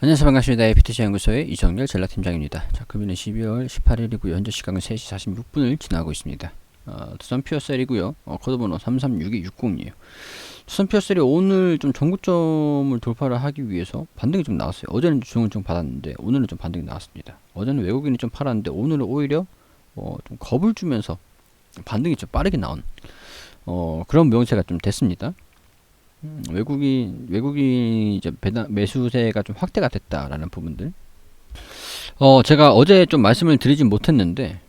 안녕하세요. 반갑습니다. 에피티시 연구소의 이정렬 전략팀장입니다. 자, 금일은 12월 18일이고요. 현재 시각은 3시 46분을 지나고 있습니다. 두산 퓨어셀이고요. 코드번호 336260이에요. 두산 퓨어셀이 오늘 좀 전고점을 돌파를 하기 위해서 반등이 좀 나왔어요. 어제는 중은 좀 받았는데 오늘은 좀 반등이 나왔습니다. 어제는 외국인이 좀 팔았는데 오늘은 오히려 좀 겁을 주면서 반등이 좀 빠르게 나온 그런 모양새가 좀 됐습니다. 외국인 이제 매수세가 좀 확대가 됐다라는 부분들. 제가 어제 좀 말씀을 드리진 못했는데,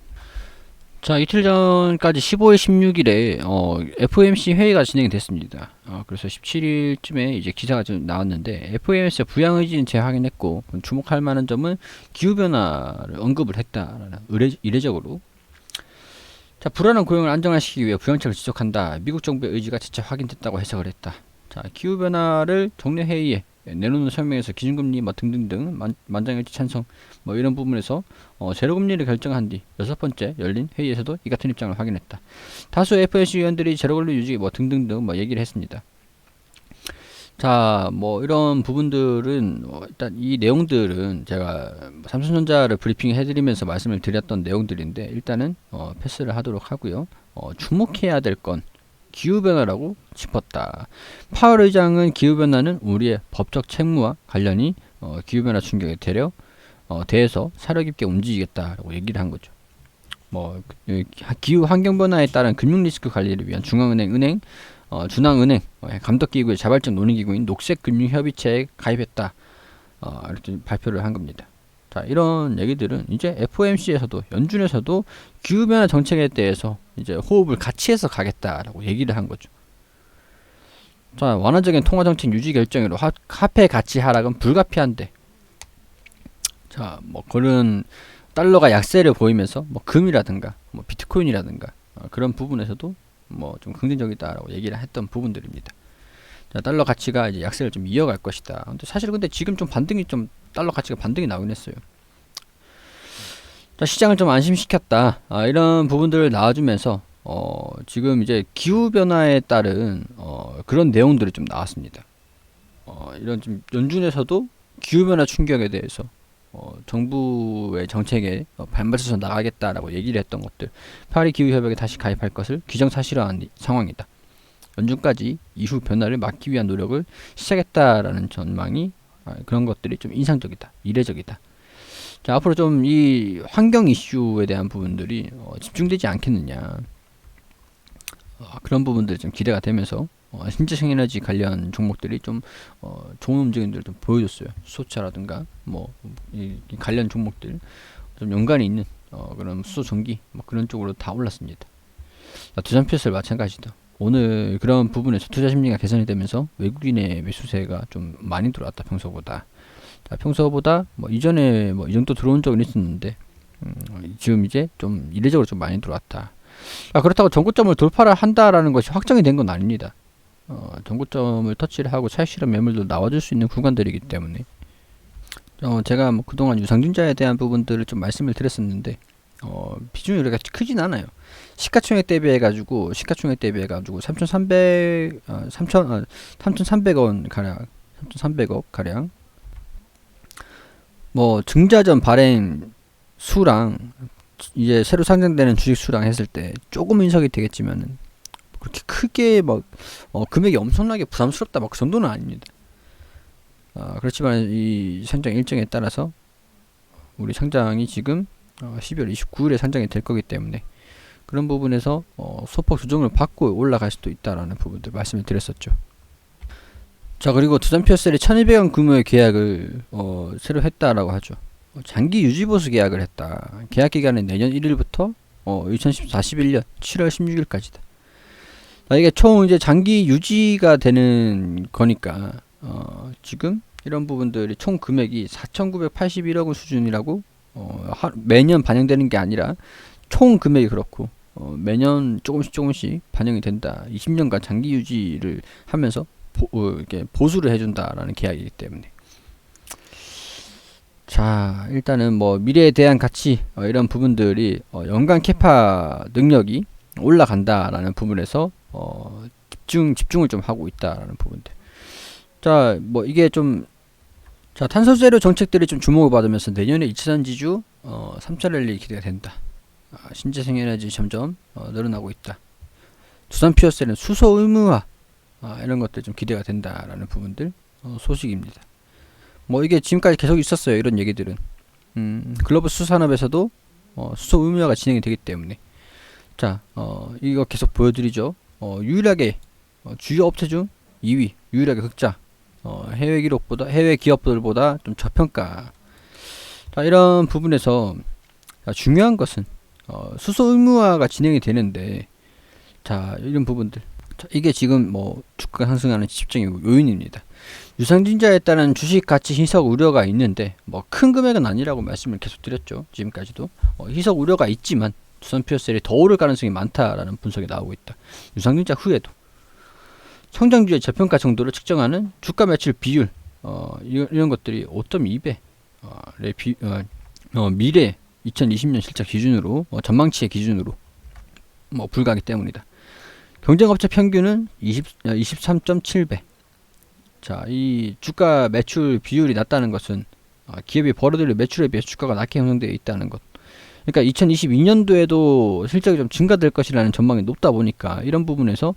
자, 이틀 전까지 15일, 16일에, FOMC 회의가 진행이 됐습니다. 그래서 17일쯤에 이제 기사가 좀 나왔는데, FOMC의 부양 의지는 재확인했고, 주목할 만한 점은 기후변화를 언급을 했다라는 이례적으로. 자, 불안한 고용을 안정화시키기 위해 부양책을 지속한다. 미국 정부의 의지가 재차 확인됐다고 해석을 했다. 자, 기후변화를 정례 회의에 내놓는 설명에서 기준금리 등등등 만장일치 찬성 이런 부분에서 제로금리를 결정한 뒤 6번째 열린 회의에서도 이 같은 입장을 확인했다. 다수 FOMC 위원들이 제로금리 유지 등등등 얘기를 했습니다. 자, 이런 부분들은 일단 이 내용들은 제가 삼성전자를 브리핑 해드리면서 말씀을 드렸던 내용들인데 일단은 패스를 하도록 하고요. 주목해야 될 건 기후변화라고 짚었다. 파월 의장은 기후변화는 우리의 법적 책무와 관련이 기후변화 충격에 대해서 사려 깊게 움직이겠다라고 얘기를 한 거죠. 기후 환경 변화에 따른 금융 리스크 관리를 위한 중앙은행, 중앙은행 감독기구의 자발적 논의기구인 녹색금융협의체에 가입했다. 이렇게 발표를 한 겁니다. 자, 이런 얘기들은 이제 FOMC에서도 연준에서도 기후변화 정책에 대해서 이제 호흡을 같이 해서 가겠다라고 얘기를 한 거죠. 자, 완화적인 통화정책 유지 결정으로 화폐 가치 하락은 불가피한데, 자, 그런 달러가 약세를 보이면서 금이라든가 비트코인이라든가 그런 부분에서도 좀 긍정적이다라고 얘기를 했던 부분들입니다. 자, 달러 가치가 이제 약세를 좀 이어갈 것이다. 근데 지금 좀 달러 가치가 반등이 나오긴 했어요. 자, 시장을 좀 안심시켰다. 이런 부분들을 나와주면서 지금 이제 기후 변화에 따른 그런 내용들이 좀 나왔습니다. 이런 좀 연준에서도 기후 변화 충격에 대해서 정부의 정책에 발맞춰서 나가겠다라고 얘기를 했던 것들, 파리 기후 협약에 다시 가입할 것을 기정사실화한 상황이다. 연준까지 이후 변화를 막기 위한 노력을 시작했다라는 전망이 그런 것들이 좀 인상적이다, 이례적이다. 자, 앞으로 좀 이 환경 이슈에 대한 부분들이 집중되지 않겠느냐, 그런 부분들이 좀 기대가 되면서 신재생 에너지 관련 종목들이 좀 좋은 움직임들을 좀 보여줬어요. 수소차라든가 이 관련 종목들 좀 연관이 있는 그런 수소 전기 그런 쪽으로 다 올랐습니다. 두산 퓨어셀 마찬가지다. 오늘 그런 부분에서 투자 심리가 개선이 되면서 외국인의 매수세가 좀 많이 들어왔다. 평소보다 이전에 이 정도 들어온 적은 있었는데 지금 이제 좀 이례적으로 좀 많이 들어왔다. 그렇다고 전고점을 돌파를 한다라는 것이 확정이 된 건 아닙니다. 전고점을 터치를 하고 차익 실현 매물도 나와줄 수 있는 구간들이기 때문에 제가 그동안 유상증자에 대한 부분들을 좀 말씀을 드렸었는데 비중이 그렇게 크진 않아요. 시가총액 대비해가지고 3,300원 가량, 3,300억 가량. 증자전 발행 수랑 이제 새로 상장되는 주식 수랑 했을 때 조금 인석이 되겠지만은 그렇게 크게 금액이 엄청나게 부담스럽다 그 정도는 아닙니다. 그렇지만 이 상장 일정에 따라서 우리 상장이 지금 12월 29일에 상장이 될 거기 때문에 그런 부분에서 소폭 조정을 받고 올라갈 수도 있다라는 부분들 말씀을 드렸었죠. 자, 그리고 두산 퓨어셀이 1200원 규모의 계약을 새로 했다라고 하죠. 장기 유지보수 계약을 했다. 계약 기간은 내년 1일부터 2041년 7월 16일까지다. 이게 총 이제 장기 유지가 되는 거니까 지금 이런 부분들이 총 금액이 4,981억 원 수준이라고 매년 반영되는 게 아니라 총 금액이 그렇고 매년 조금씩 반영이 된다. 20년간 장기 유지를 하면서 이렇게 보수를 해준다라는 계약이기 때문에. 자, 일단은 미래에 대한 가치 이런 부분들이 연간 캐파 능력이 올라간다라는 부분에서 집중을 좀 하고 있다라는 부분들. 자, 이게 좀 자, 탄소재료 정책들이 좀 주목을 받으면서 내년에 2차전 지주 3차 랠리 기대가 된다. 신재생 에너지 점점 늘어나고 있다. 두산 피어셀은 수소 의무화 이런 것들 좀 기대가 된다라는 부분들 소식입니다. 뭐 이게 지금까지 계속 있었어요. 이런 얘기들은 글로벌 수산업에서도 수소 의무화가 진행이 되기 때문에 자 이거 계속 보여드리죠. 유일하게 주요 업체 중 2위 유일하게 흑자. 해외 기업들보다 좀 저평가. 자, 이런 부분에서 중요한 것은 수소 의무화가 진행이 되는데 자 이런 부분들 이게 지금 뭐 주가가 상승하는 집중의 요인입니다. 유상증자에 따른 주식 가치 희석 우려가 있는데 뭐 큰 금액은 아니라고 말씀을 계속 드렸죠. 지금까지도 희석 우려가 있지만 두산 피어셀이 더 오를 가능성이 많다라는 분석이 나오고 있다. 유상증자 후에도 성장주의 저평가 정도를 측정하는 주가 매출 비율 이런 것들이 5.2배 미래 2020년 실적 기준으로 전망치의 기준으로 불가하기 때문이다. 경쟁업체 평균은 23.7배. 자, 이 주가 매출 비율이 낮다는 것은 기업이 벌어들일 매출에 비해 주가가 낮게 형성되어 있다는 것. 그러니까 2022년도에도 실적이 좀 증가될 것이라는 전망이 높다 보니까 이런 부분에서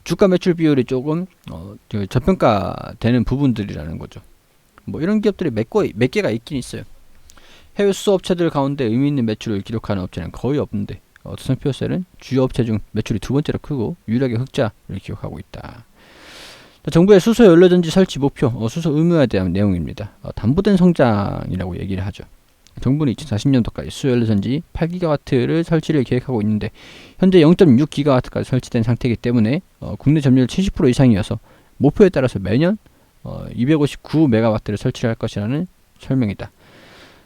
주가 매출 비율이 조금 저평가되는 부분들이라는 거죠. 뭐 이런 기업들이 몇 개가 있긴 있어요. 해외 수소 업체들 가운데 의미 있는 매출을 기록하는 업체는 거의 없는데 두산 피어셀은 주요 업체 중 매출이 두 번째로 크고 유일하게 흑자를 기록하고 있다. 정부의 수소 연료전지 설치 목표, 수소 의무화에 대한 내용입니다. 담보된 성장이라고 얘기를 하죠. 정부는 2040년도까지 수소 연료전지 8기가와트를 설치를 계획하고 있는데 현재 0.6기가와트까지 설치된 상태이기 때문에 국내 점유율 70% 이상이어서 목표에 따라서 매년 259메가와트를 설치할 것이라는 설명이다.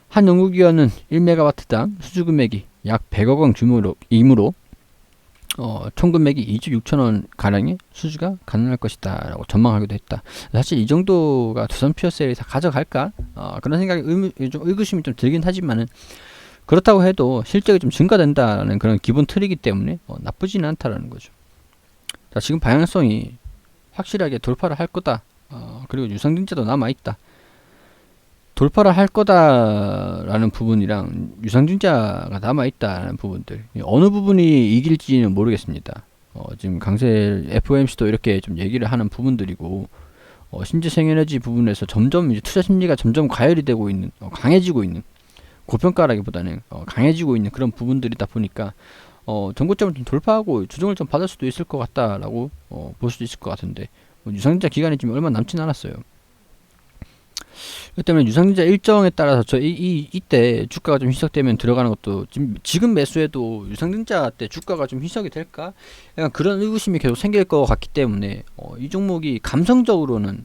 한 연구기관은 1메가와트당 수주 금액이 약 100억 원 규모이므로 총 금액이 2조 6천원 가량의 수주가 가능할 것이다 라고 전망하기도 했다. 사실 이 정도가 두산 피어셀이 다 가져갈까? 그런 생각이 의구심이 좀 들긴 하지만은 그렇다고 해도 실적이 좀 증가된다는 그런 기본 틀이기 때문에 나쁘지는 않다라는 거죠. 자, 지금 방향성이 확실하게 돌파를 할 거다. 그리고 유상증자도 남아있다. 돌파를 할 거다라는 부분이랑 유상증자가 남아있다는 부분들 어느 부분이 이길지는 모르겠습니다. 지금 강세 FOMC도 이렇게 좀 얘기를 하는 부분들이고 신재생에너지 부분에서 점점 이제 투자 심리가 점점 가열이 되고 있는 강해지고 있는 고평가라기보다는 강해지고 있는 그런 부분들이다 보니까 전고점을 좀 돌파하고 조정을 좀 받을 수도 있을 것 같다라고 볼 수도 있을 것 같은데 유상증자 기간이 지금 얼마 남진 않았어요. 그렇기 때문에 유상증자 일정에 따라서 이때 주가가 좀 희석되면 들어가는 것도 지금 매수해도 유상증자 때 주가가 좀 희석이 될까? 약간 그런 의구심이 계속 생길 것 같기 때문에 이 종목이 감성적으로는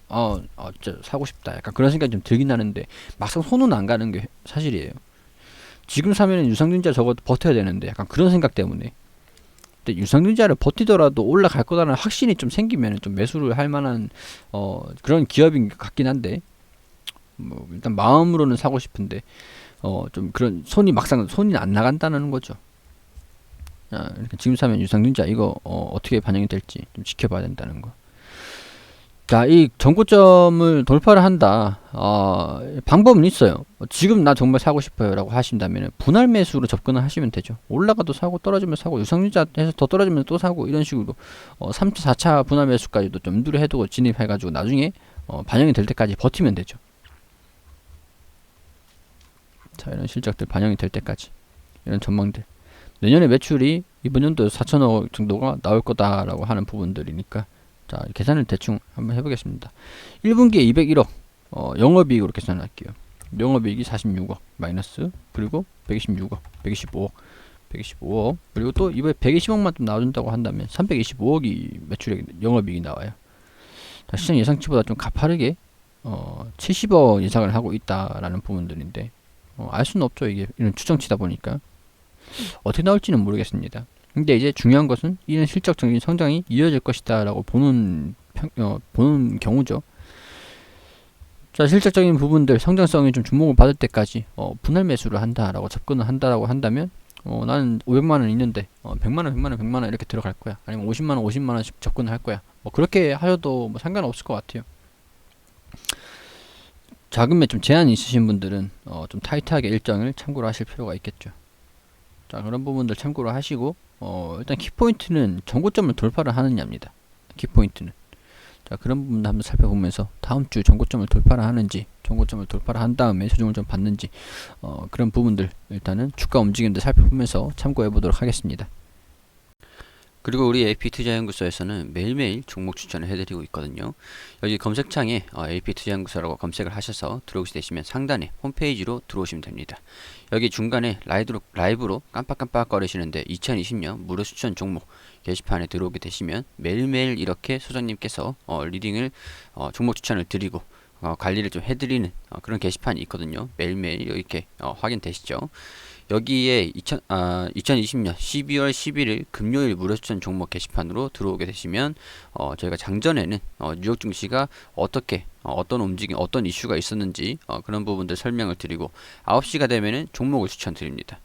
진짜 사고 싶다 약간 그런 생각이 좀 들긴 하는데 막상 손은 안 가는 게 사실이에요. 지금 사면은 유상증자 적어도 버텨야 되는데 약간 그런 생각 때문에 근데 유상증자를 버티더라도 올라갈 거라는 확신이 좀 생기면 좀 매수를 할 만한 그런 기업인 것 같긴 한데 일단 마음으로는 사고 싶은데 좀 그런 막상 손이 안 나간다는 거죠. 이렇게 지금 사면 유상증자 이거 어떻게 반영이 될지 좀 지켜봐야 된다는 거. 자, 이 전고점을 돌파를 한다. 방법은 있어요. 지금 나 정말 사고 싶어요 라고 하신다면 분할 매수로 접근을 하시면 되죠. 올라가도 사고 떨어지면 사고 유상증자 해서 더 떨어지면 또 사고 이런 식으로 3차 4차 분할 매수까지도 좀 염두를 해두고 진입해가지고 나중에 반영이 될 때까지 버티면 되죠. 자, 이런 실적들 반영이 될 때까지 이런 전망들 내년에 매출이 이번 연도 4천억 정도가 나올 거다라고 하는 부분들이니까 자, 계산을 대충 한번 해보겠습니다. 1분기에 201억 영업이익으로 계산을 할게요. 영업이익이 46억 마이너스 그리고 126억 125억 그리고 또 이번에 120억만 좀 나와준다고 한다면 325억이 매출액 영업이익이 나와요. 자, 시장 예상치보다 좀 가파르게 70억 예상을 하고 있다라는 부분들인데 알 수는 없죠. 이게 이런 추정치다 보니까 어떻게 나올지는 모르겠습니다. 근데 이제 중요한 것은 이런 실적적인 성장이 이어질 것이다 라고 보는 경우죠. 자, 실적적인 부분들 성장성이 좀 주목을 받을 때까지 분할 매수를 한다라고 접근을 한다라고 한다면 나는 500만원 있는데 100만원 이렇게 들어갈 거야. 아니면 50만원씩 접근을 할 거야. 그렇게 하셔도 상관없을 것 같아요. 자금에 좀 제한이 있으신 분들은 좀 타이트하게 일정을 참고로 하실 필요가 있겠죠. 자, 그런 부분들 참고로 하시고 일단 키포인트는 전고점을 돌파를 하느냐입니다. 키포인트는. 자, 그런 부분 한번 살펴보면서 다음 주 전고점을 돌파를 하는지, 전고점을 돌파를 한 다음에 조정을 좀 받는지, 그런 부분들 일단은 주가 움직임들 살펴보면서 참고해 보도록 하겠습니다. 그리고 우리 AP투자연구소에서는 매일매일 종목 추천을 해드리고 있거든요. 여기 검색창에 AP투자연구소라고 검색을 하셔서 들어오게 되시면 상단에 홈페이지로 들어오시면 됩니다. 여기 중간에 라이브로 깜빡깜빡 거리시는데 2020년 무료 추천 종목 게시판에 들어오게 되시면 매일매일 이렇게 소장님께서 리딩을 종목 추천을 드리고 관리를 좀 해드리는 그런 게시판이 있거든요. 매일매일 이렇게 확인되시죠. 여기에 2020년 12월 11일 금요일 무료 추천 종목 게시판으로 들어오게 되시면 저희가 장전에는 뉴욕 증시가 어떻게 어떤 움직임, 어떤 이슈가 있었는지 그런 부분들 설명을 드리고 9시가 되면은 종목을 추천드립니다.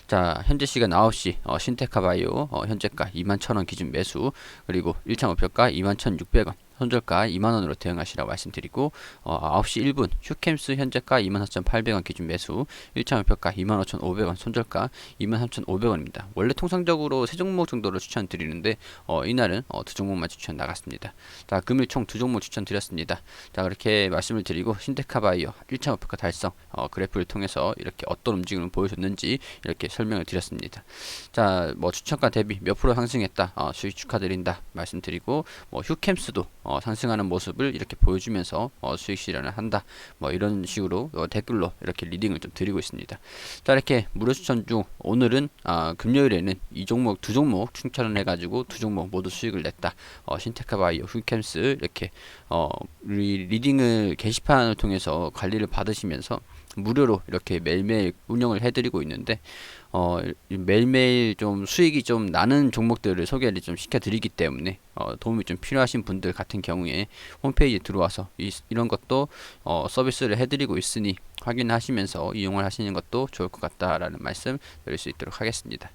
자, 현재 시간 9시 신테카 바이오 현재가 21,000원 기준 매수, 그리고 1차 목표가 21,600원, 손절가 2만원으로 대응하시라고 말씀드리고 9시 1분 휴캠스 현재가 24,800원 기준 매수, 1차 목표가 25,500원, 손절가 23,500원입니다. 원래 통상적으로 세 종목 정도로 추천드리는데 이날은 두 종목만 추천 나갔습니다. 자, 금일 총 두 종목 추천드렸습니다. 자, 그렇게 말씀을 드리고 신테카바이오 1차 목표가 달성 그래프를 통해서 이렇게 어떤 움직임을 보여줬는지 이렇게 설명을 드렸습니다. 자, 뭐 추천가 대비 몇 프로 상승했다, 수익 축하드린다 말씀드리고, 뭐 휴캠스도 상승하는 모습을 이렇게 보여주면서 수익 실현을 한다, 뭐 이런 식으로 댓글로 이렇게 리딩을 좀 드리고 있습니다. 자, 이렇게 무료 추천 중 오늘은 금요일에는 이 종목 두 종목 추천을 해가지고 두 종목 모두 수익을 냈다. 신테카바이오, 휴캠스 이렇게 리딩을 게시판을 통해서 관리를 받으시면서 무료로 이렇게 매일매일 운영을 해드리고 있는데 매일매일 좀 수익이 좀 나는 종목들을 소개를 좀 시켜드리기 때문에 도움이 좀 필요하신 분들 같은 경우에 홈페이지에 들어와서 이런 것도 서비스를 해드리고 있으니 확인하시면서 이용을 하시는 것도 좋을 것 같다라는 말씀 드릴 수 있도록 하겠습니다.